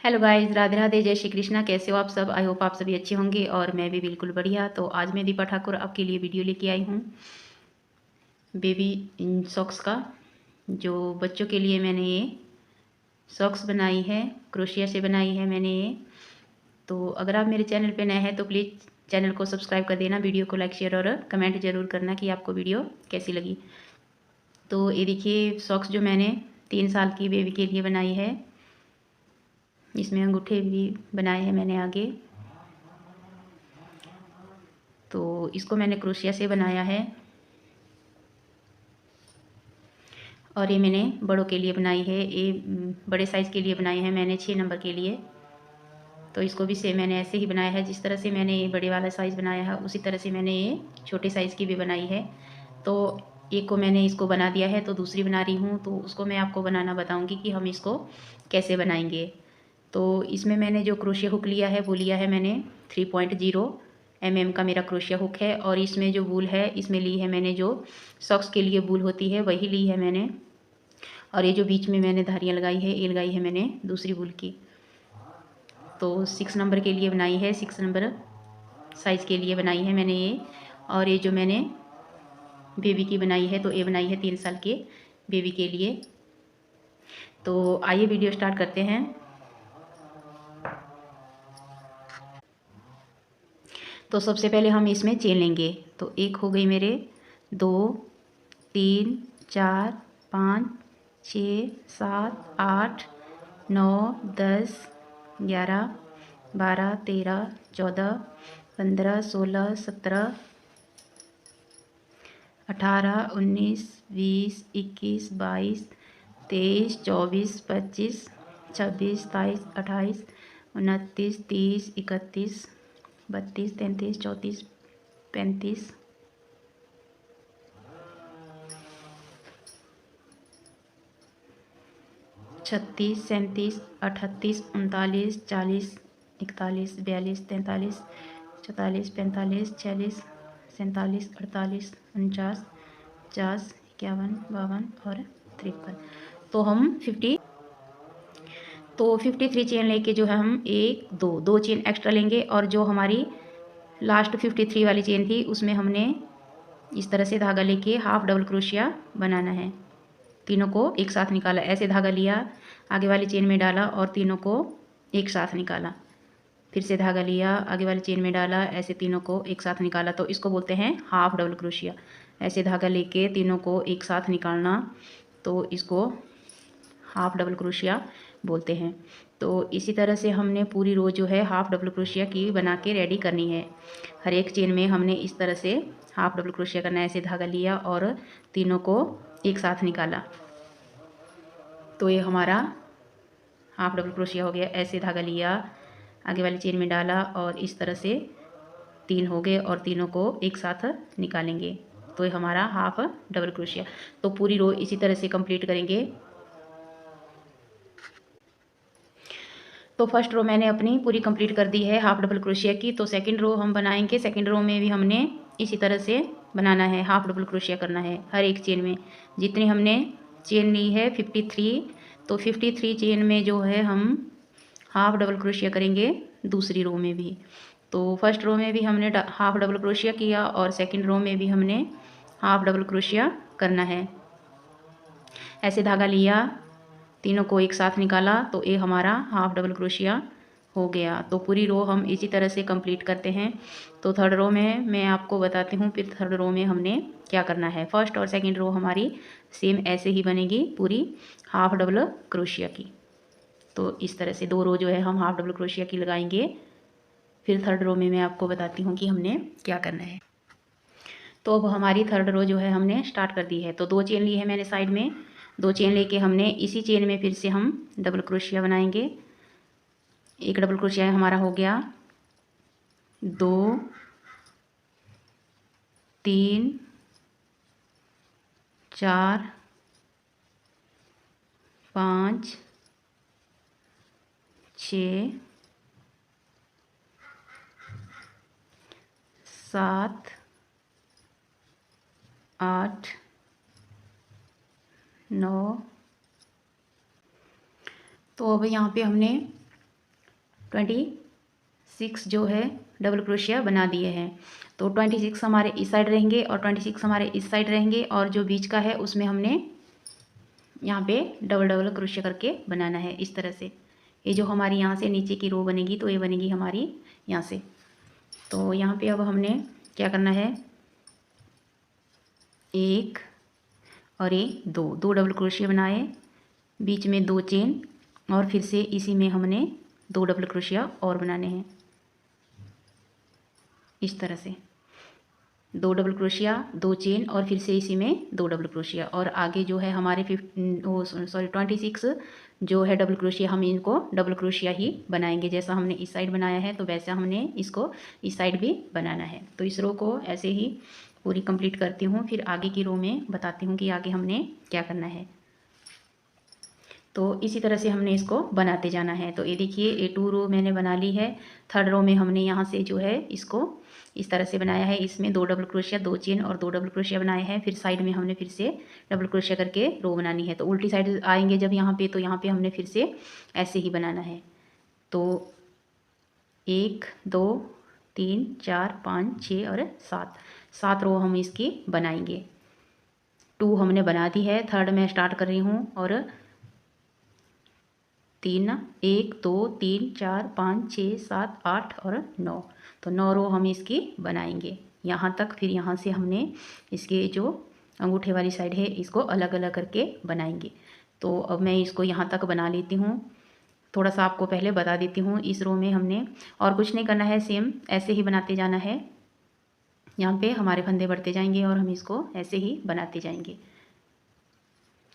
Hello guys, Radhe Radhe, जय श्री कृष्णा। कैसे हो आप सब? आई होप आप सभी अच्छे होंगे और मैं भी बिल्कुल बढ़िया। तो आज मैं दीपा ठाकुर आपके लिए वीडियो लेके आई हूँ बेबी इन सॉक्स का। जो बच्चों के लिए मैंने ये सॉक्स बनाई है, क्रोशिया से बनाई है मैंने ये। तो अगर आप मेरे चैनल पे नए हैं तो प्लीज़ चैनल को सब्सक्राइब कर देना, वीडियो को लाइक शेयर और कमेंट ज़रूर करना कि आपको वीडियो कैसी लगी। तो ये देखिए सॉक्स जो मैंने 3 साल की बेबी के लिए बनाई है। इसमें अंगूठे भी बनाए हैं मैंने आगे। तो इसको मैंने क्रोशिया से बनाया है और ये मैंने बड़ों के लिए बनाई है। ये बड़े साइज़ के लिए बनाई है मैंने, 6 नंबर के लिए। तो इसको भी सेम मैंने ऐसे ही बनाया है, जिस तरह से मैंने ये बड़े वाला साइज़ बनाया है उसी तरह से मैंने ये छोटे साइज़ की भी बनाई है। तो एक को मैंने इसको बना दिया है तो दूसरी बना रही हूँ, तो उसको मैं आपको बनाना बताऊँगी कि हम इसको कैसे बनाएंगे। तो इसमें मैंने जो क्रोशिया हुक लिया है वो लिया है मैंने 3.0 mm का मेरा क्रोशिया हुक है। और इसमें जो वूल है इसमें ली है मैंने, जो सॉक्स के लिए वूल होती है वही ली है मैंने। और ये जो बीच में मैंने धारियाँ लगाई है ये लगाई है मैंने दूसरी वूल की। तो 6 नंबर के लिए बनाई है, 6 नंबर साइज़ के लिए बनाई है मैंने ये। और ये जो मैंने बेबी की बनाई है तो ये बनाई है 3 साल के बेबी के लिए। तो आइए वीडियो स्टार्ट करते हैं। तो सबसे पहले हम इसमें चेन लेंगे। तो एक हो गई मेरे, 2, 3, 4, 5, 6, 7, 8, 9, 10, 11, 12, 13, 14, 15, 16, 17, 18, 19, 20, 21, 22, 23, 24, 25, 26, 27, 28, 29, 30, 31, 32, 33, 34, 35, 36, 37, 38, 39, 40, 41, 42, 43, 44, 45, 46, 47, 48, 49, 50, 51, 52 और 53। तो हम 53 चेन लेके जो है हम एक दो चेन एक्स्ट्रा लेंगे। और जो हमारी लास्ट 53 वाली चेन थी उसमें हमने इस तरह से धागा लेके हाफ डबल क्रोशिया बनाना है। तीनों को एक साथ निकाला, ऐसे धागा लिया, आगे वाली चेन में डाला और तीनों को एक साथ निकाला। फिर से धागा लिया, आगे वाली चेन में डाला, ऐसे तीनों को एक साथ निकाला। तो इसको बोलते हैं हाफ डबल क्रोशिया। ऐसे धागा लेके तीनों को एक साथ निकालना, तो इसको हाफ डबल क्रोशिया बोलते हैं। तो इसी तरह से हमने पूरी रो जो है हाफ डबल क्रोशिया की बना के रेडी करनी है। हर एक चेन में हमने इस तरह से हाफ डबल क्रोशिया करना है। ऐसे धागा लिया और तीनों को एक साथ निकाला, तो ये हमारा हाफ डबल क्रोशिया हो गया। ऐसे धागा लिया, आगे वाली चेन में डाला और इस तरह से 3 हो गए और तीनों को एक साथ निकालेंगे, तो ये हमारा हाफ डबल क्रोशिया। तो पूरी रो इसी तरह से कंप्लीट करेंगे। तो फर्स्ट रो मैंने अपनी पूरी कंप्लीट कर दी है हाफ डबल क्रोशिया की। तो सेकंड रो हम बनाएंगे। सेकंड रो में भी हमने इसी तरह से बनाना है, हाफ डबल क्रोशिया करना है हर एक चेन में। जितनी हमने चेन ली है 53, तो 53 चेन में जो है हम हाफ डबल क्रोशिया करेंगे दूसरी रो में भी। तो फर्स्ट रो में भी हमने हाफ डबल क्रोशिया किया और सेकंड रो में भी हमने हाफ डबल क्रोशिया करना है। ऐसे धागा लिया, तीनों को एक साथ निकाला, तो ये हमारा हाफ डबल क्रोशिया हो गया। तो पूरी रो हम इसी तरह से कंप्लीट करते हैं। तो थर्ड रो में मैं आपको बताती हूँ फिर थर्ड रो में हमने क्या करना है। फर्स्ट और सेकंड रो हमारी सेम ऐसे ही बनेगी पूरी हाफ डबल क्रोशिया की। तो इस तरह से 2 रो जो है हम हाफ डबल क्रोशिया की लगाएंगे। फिर थर्ड रो में मैं आपको बताती हूँ कि हमने क्या करना है। तो अब हमारी थर्ड रो जो है हमने स्टार्ट कर दी है। तो 2 चेन ली है मैंने साइड में, 2 चेन लेके हमने इसी चेन में फिर से हम डबल क्रोशिया बनाएंगे। एक डबल क्रोशिया हमारा हो गया, 2, 3, 4, 5, 6, 7, 8, 9। तो अब यहाँ पे हमने 26 जो है डबल क्रोशिया बना दिए हैं। तो 26 हमारे इस साइड रहेंगे और 26 हमारे इस साइड रहेंगे, और जो बीच का है उसमें हमने यहाँ पे डबल डबल क्रोशिया करके बनाना है इस तरह से। ये जो हमारी यहाँ से नीचे की रो बनेगी तो ये बनेगी हमारी यहाँ से। तो यहाँ पे अब हमने क्या करना है, एक और ये दो डबल क्रोशिया बनाए, बीच में 2 चेन, और फिर से इसी में हमने 2 डबल क्रोशिया और बनाने हैं इस तरह से। 2 डबल क्रोशिया, 2 चेन, और फिर से इसी में 2 डबल क्रोशिया, और आगे जो है हमारे 26 जो है डबल क्रोशिया, हम इनको डबल क्रोशिया ही बनाएंगे। जैसा हमने इस साइड बनाया है तो वैसा हमने इसको इस साइड भी बनाना है। तो इस रो को ऐसे ही पूरी कंप्लीट करती हूँ, फिर आगे की रो में बताती हूँ कि आगे हमने क्या करना है। तो इसी तरह से हमने इसको बनाते जाना है। तो ये देखिए, ये 2 रो मैंने बना ली है। 3rd रो में हमने यहाँ से जो है इसको इस तरह से बनाया है। इसमें 2 डबल क्रोशिया, 2 चेन और 2 डबल क्रोशिया बनाए हैं। फिर साइड में हमने फिर से डबल क्रोशिया करके रो बनानी है। तो उल्टी साइड आएंगे जब यहाँ पे, तो यहाँ पे हमने फिर से ऐसे ही बनाना है। तो 1 2 3 4 5 6 और 7 रो हम इसकी बनाएंगे। 2 हमने बना दी है, 3rd में स्टार्ट कर रही हूँ, और 1 2 3 4 5 6 7 8 और 9। तो 9 रो हम इसकी बनाएंगे यहाँ तक। फिर यहाँ से हमने इसके जो अंगूठे वाली साइड है इसको अलग अलग करके बनाएंगे। तो अब मैं इसको यहाँ तक बना लेती हूँ। थोड़ा सा आपको पहले बता देती हूँ, इस रो में हमने और कुछ नहीं करना है, सेम ऐसे ही बनाते जाना है। यहाँ पे हमारे फंदे बढ़ते जाएंगे और हम इसको ऐसे ही बनाते जाएंगे।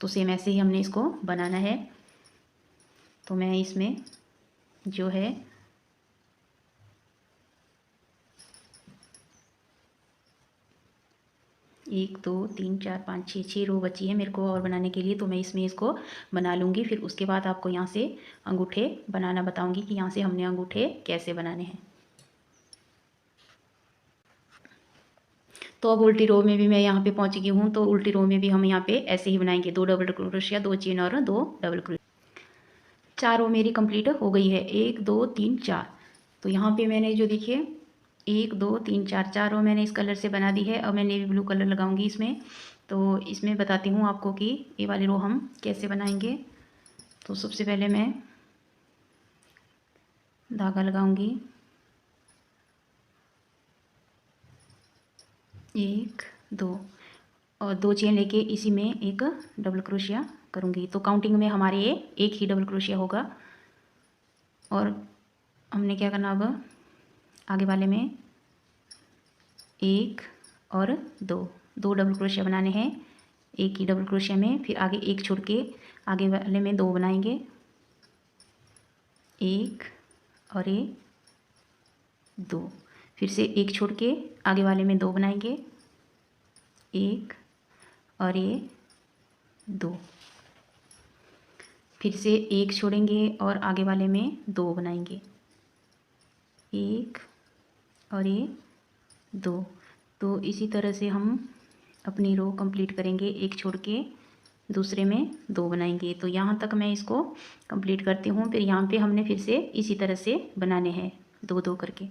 तो सेम ऐसे ही हमने इसको बनाना है। तो मैं इसमें जो है 1 2 3 4 5 6 रो बची है मेरे को और बनाने के लिए। तो मैं इसमें इसको बना लूँगी। फिर उसके बाद आपको यहाँ से अंगूठे बनाना बताऊँगी कि यहाँ से हमने अंगूठे कैसे बनाने हैं। तो अब उल्टी रो में भी मैं यहाँ पे पहुँच गई हूँ। तो उल्टी रो में भी हम यहाँ पे ऐसे ही बनाएंगे, 2 डबल क्रोशिया, 2 चेन और 2 डबल क्रोशिया। 4 रो मेरी कंप्लीट हो गई है, 1 2 3 4। तो यहाँ पे मैंने जो देखिए 1 2 3 4 रो मैंने इस कलर से बना दी है। अब मैं नेवी ब्लू कलर लगाऊंगी इसमें। तो इसमें बताती हूँ आपको कि ये वाली रो हम कैसे बनाएंगे। तो सबसे पहले मैं धागा लगाऊंगी, 1 2 और 2 चेन लेके इसी में एक डबल क्रोशिया करूँगी। तो काउंटिंग में हमारे ये एक ही डबल क्रोशिया होगा। और हमने क्या करना, अब आगे वाले में 1 और 2 डबल क्रोशिया बनाने हैं एक ही डबल क्रोशिया में। फिर आगे एक छोड़ के आगे वाले में 2 बनाएंगे, 1 और ये 2। फिर से एक छोड़ के आगे वाले में 2 बनाएंगे, 1 और ये 2। फिर से एक छोड़ेंगे और आगे वाले में 2 बनाएंगे, 1 और ये 2। तो इसी तरह से हम अपनी रो कंप्लीट करेंगे, एक छोड़ के दूसरे में 2 बनाएंगे। तो यहाँ तक मैं इसको कंप्लीट करती हूँ। फिर यहाँ पे हमने फिर से इसी तरह से बनाने हैं 2 2 करके।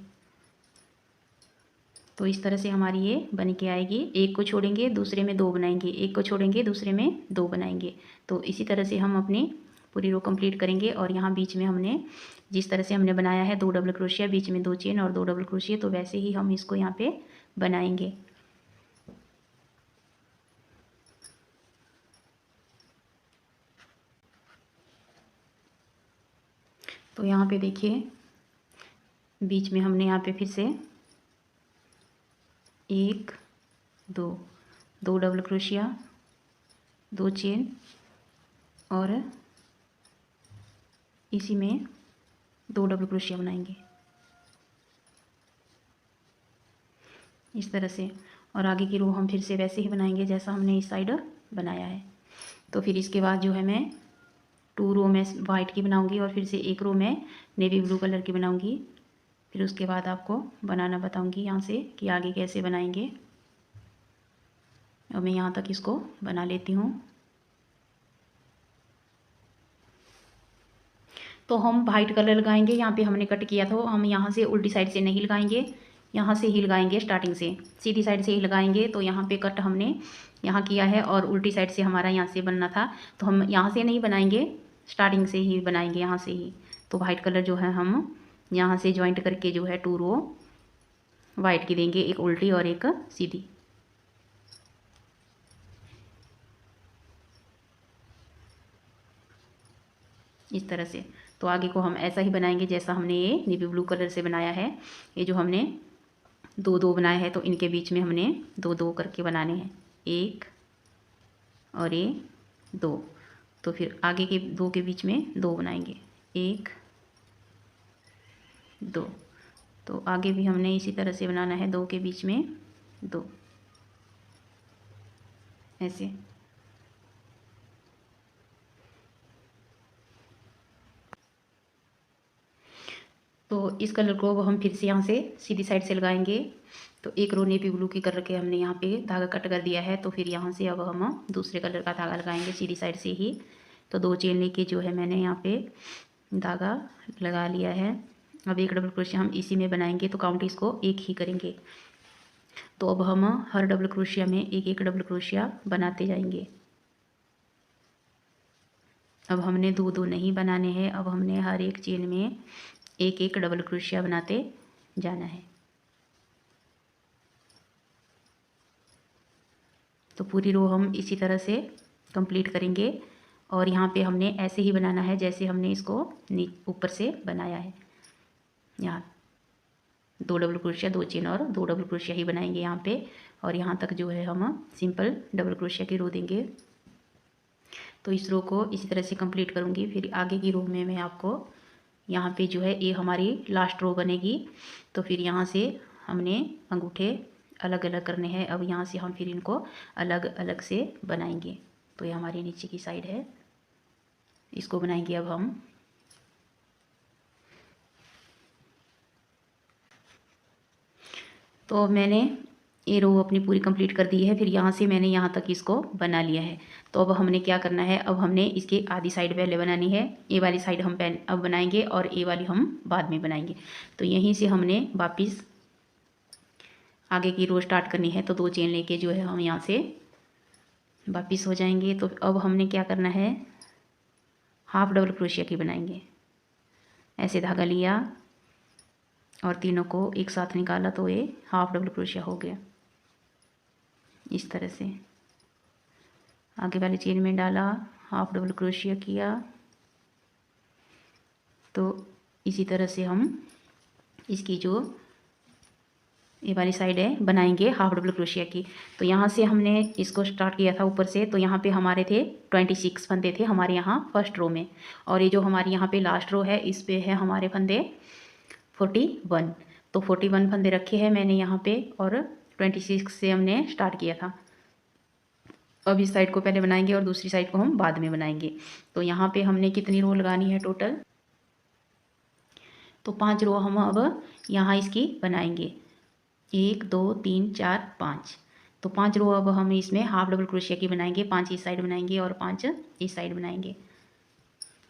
तो इस तरह से हमारी ये बन के आएगी। एक को छोड़ेंगे दूसरे में 2 बनाएंगे, एक को छोड़ेंगे दूसरे में 2 बनाएंगे। तो इसी तरह से हम अपनी पूरी रो कंप्लीट करेंगे। और यहाँ बीच में हमने जिस तरह से हमने बनाया है 2 डबल क्रोशिया, बीच में 2 चेन और 2 डबल क्रोशिया, तो वैसे ही हम इसको यहाँ पे बनाएंगे। तो यहाँ पे देखिए बीच में हमने यहाँ पे फिर से 1 2 डबल क्रोशिया, 2 चेन और इसी में 2 डबल क्रोशिया बनाएंगे इस तरह से। और आगे की रो हम फिर से वैसे ही बनाएंगे जैसा हमने इस साइड बनाया है। तो फिर इसके बाद जो है मैं 2 रो में वाइट की बनाऊंगी और फिर से 1 रो में नेवी ब्लू कलर की बनाऊंगी। फिर उसके बाद आपको बनाना बताऊंगी यहाँ से कि आगे कैसे बनाएंगे। और मैं यहाँ तक इसको बना लेती हूँ। तो हम वाइट कलर लगाएंगे। यहाँ पे हमने कट किया था, हम यहाँ से उल्टी साइड से नहीं लगाएंगे, यहाँ से ही लगाएंगे। स्टार्टिंग से सीधी साइड से ही लगाएंगे। तो यहाँ पे कट हमने यहाँ किया है और उल्टी साइड से हमारा यहाँ से बनना था, तो हम यहाँ से नहीं बनाएंगे, स्टार्टिंग से ही बनाएंगे, यहाँ से ही। तो वाइट कलर जो है हम यहाँ से ज्वाइंट करके जो है 2 रो वाइट की देंगे, एक उल्टी और एक सीधी। इस तरह से। तो आगे को हम ऐसा ही बनाएंगे जैसा हमने ये नेवी ब्लू कलर से बनाया है। ये जो हमने 2-2 बनाए हैं, तो इनके बीच में हमने 2-2 करके बनाने हैं, 1 और ये 2। तो फिर आगे के 2 के बीच में 2 बनाएंगे, 1 2। तो आगे भी हमने इसी तरह से बनाना है, 2 के बीच में 2, ऐसे। तो इस कलर को अब हम फिर से यहाँ से सीधी साइड से लगाएंगे। तो एक रो नेवी ब्लू की कर रखे हमने यहाँ पे धागा कट कर दिया है। तो फिर यहाँ से अब हम दूसरे कलर का धागा लगाएंगे सीधी साइड से ही। तो 2 चेन लेके जो है मैंने यहाँ पे धागा लगा लिया है। अब एक डबल क्रोशिया हम इसी में बनाएंगे, तो काउंट इसको 1 ही करेंगे। तो अब हम हर डबल क्रोशिया में एक एक डबल क्रोशिया बनाते जाएंगे। अब हमने 2-2 नहीं बनाने हैं, अब हमने हर एक चेन में एक एक डबल क्रोशिया बनाते जाना है। तो पूरी रो हम इसी तरह से कंप्लीट करेंगे। और यहाँ पे हमने ऐसे ही बनाना है जैसे हमने इसको ऊपर से बनाया है। यहाँ 2 डबल क्रोशिया, 2 चेन और 2 डबल क्रोशिया ही बनाएंगे यहाँ पे। और यहाँ तक जो है हम सिंपल डबल क्रोशिया की रो देंगे। तो इस रो को इसी तरह से कंप्लीट करूँगी। फिर आगे की रो में मैं आपको यहाँ पे जो है ये हमारी लास्ट रो बनेगी। तो फिर यहाँ से हमने अंगूठे अलग अलग करने हैं। अब यहाँ से हम फिर इनको अलग अलग से बनाएंगे। तो ये हमारी नीचे की साइड है, इसको बनाएंगे अब हम। तो मैंने ये रो अपनी पूरी कंप्लीट कर दी है। फिर यहाँ से मैंने यहाँ तक इसको बना लिया है। तो अब हमने क्या करना है, अब हमने इसकी आधी साइड पहले बनानी है। ये वाली साइड हम अब बनाएंगे और ये वाली हम बाद में बनाएंगे। तो यहीं से हमने वापस आगे की रो स्टार्ट करनी है। तो 2 चेन लेके जो है हम यहाँ से वापस हो जाएंगे। तो अब हमने क्या करना है, हाफ डबल क्रोशिया की बनाएंगे। ऐसे धागा लिया और तीनों को एक साथ निकाला, तो ये हाफ डबल क्रोशिया हो गया। इस तरह से आगे वाली चेन में डाला, हाफ डबल क्रोशिया किया। तो इसी तरह से हम इसकी जो ये वाली साइड है बनाएंगे हाफ डबल क्रोशिया की। तो यहाँ से हमने इसको स्टार्ट किया था ऊपर से। तो यहाँ पे हमारे थे 26 फंदे थे हमारे यहाँ फर्स्ट रो में। और ये जो हमारी यहाँ पे लास्ट रो है, इस पे है हमारे फंदे 41। तो 41 फंदे रखे हैं मैंने यहाँ पे और 26 से हमने स्टार्ट किया था। अब इस साइड को पहले बनाएंगे और दूसरी साइड को हम बाद में बनाएंगे। तो यहाँ पे हमने कितनी रो लगानी है टोटल, तो 5 रो हम अब यहाँ इसकी बनाएंगे। 1 2 3 4 5। तो 5 रो अब हम इसमें हाफ डबल क्रोशिया की बनाएंगे। 5 इस साइड बनाएंगे और 5 इस साइड बनाएंगे।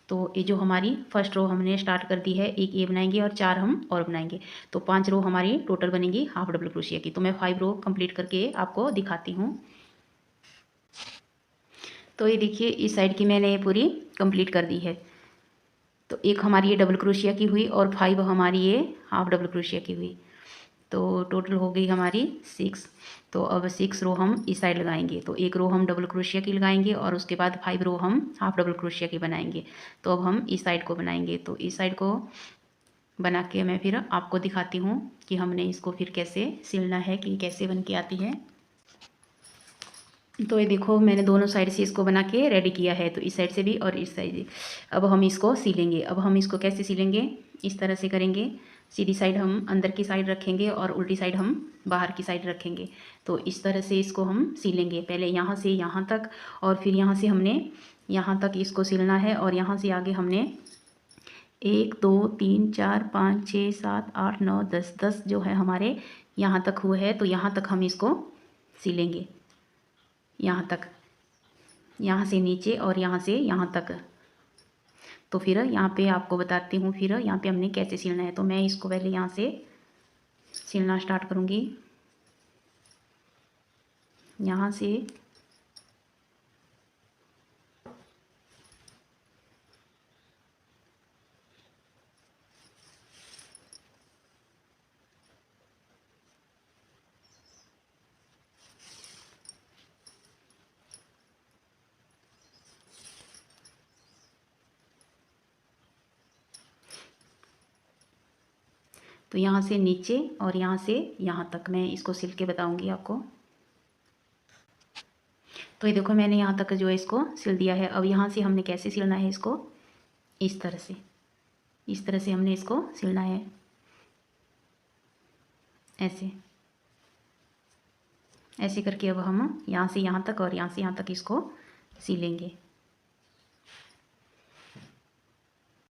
तो ये जो हमारी फर्स्ट रो हमने स्टार्ट कर दी है, एक ये बनाएंगे और 4 हम और बनाएंगे। तो 5 रो हमारी टोटल बनेगी हाफ डबल क्रोशिया की। तो मैं 5 रो कंप्लीट करके आपको दिखाती हूँ। तो ये देखिए इस साइड की मैंने ये पूरी कंप्लीट कर दी है। तो एक हमारी ये डबल क्रोशिया की हुई और 5 हमारी ये हाफ डबल क्रोशिया की हुई। तो टोटल हो गई हमारी 6। तो अब 6 रो हम इस साइड लगाएंगे। तो एक रो हम डबल क्रोशिया की लगाएंगे और उसके बाद 5 रो हम हाफ डबल क्रोशिया की बनाएंगे। तो अब हम इस साइड को बनाएंगे। तो इस साइड को बना के मैं फिर आपको दिखाती हूँ कि हमने इसको फिर कैसे सिलना है, कि कैसे बन के आती है। तो ये देखो मैंने दोनों साइड से इसको बना के रेडी किया है। तो इस साइड से भी और इस साइड से। अब हम इसको सिलेंगे। अब हम इसको कैसे सिलेंगे, इस तरह से करेंगे। सीधी साइड हम अंदर की साइड रखेंगे और उल्टी साइड हम बाहर की साइड रखेंगे। तो इस तरह से इसको हम सिलेंगे। पहले यहाँ से यहाँ तक और फिर यहाँ से हमने यहाँ तक इसको सिलना है। और यहाँ से आगे हमने 1 2 3 4 5 6 7 8 9 10 10 जो है हमारे यहाँ तक हुए हैं। तो यहाँ तक हम इसको सिलेंगे, यहाँ तक, यहाँ से नीचे और यहाँ से यहाँ तक। तो फिर यहाँ पे आपको बताती हूँ फिर यहाँ पे हमने कैसे सिलना है। तो मैं इसको पहले यहाँ से सिलना स्टार्ट करूँगी, यहाँ से तो यहाँ से नीचे और यहाँ से यहाँ तक मैं इसको सिल के बताऊँगी आपको। तो ये देखो मैंने यहाँ तक जो है इसको सिल दिया है। अब यहाँ से हमने कैसे सिलना है इसको, इस तरह से हमने इसको सिलना है, ऐसे ऐसे करके अब हम यहाँ से यहाँ तक और यहाँ से यहाँ तक इसको सिलेंगे।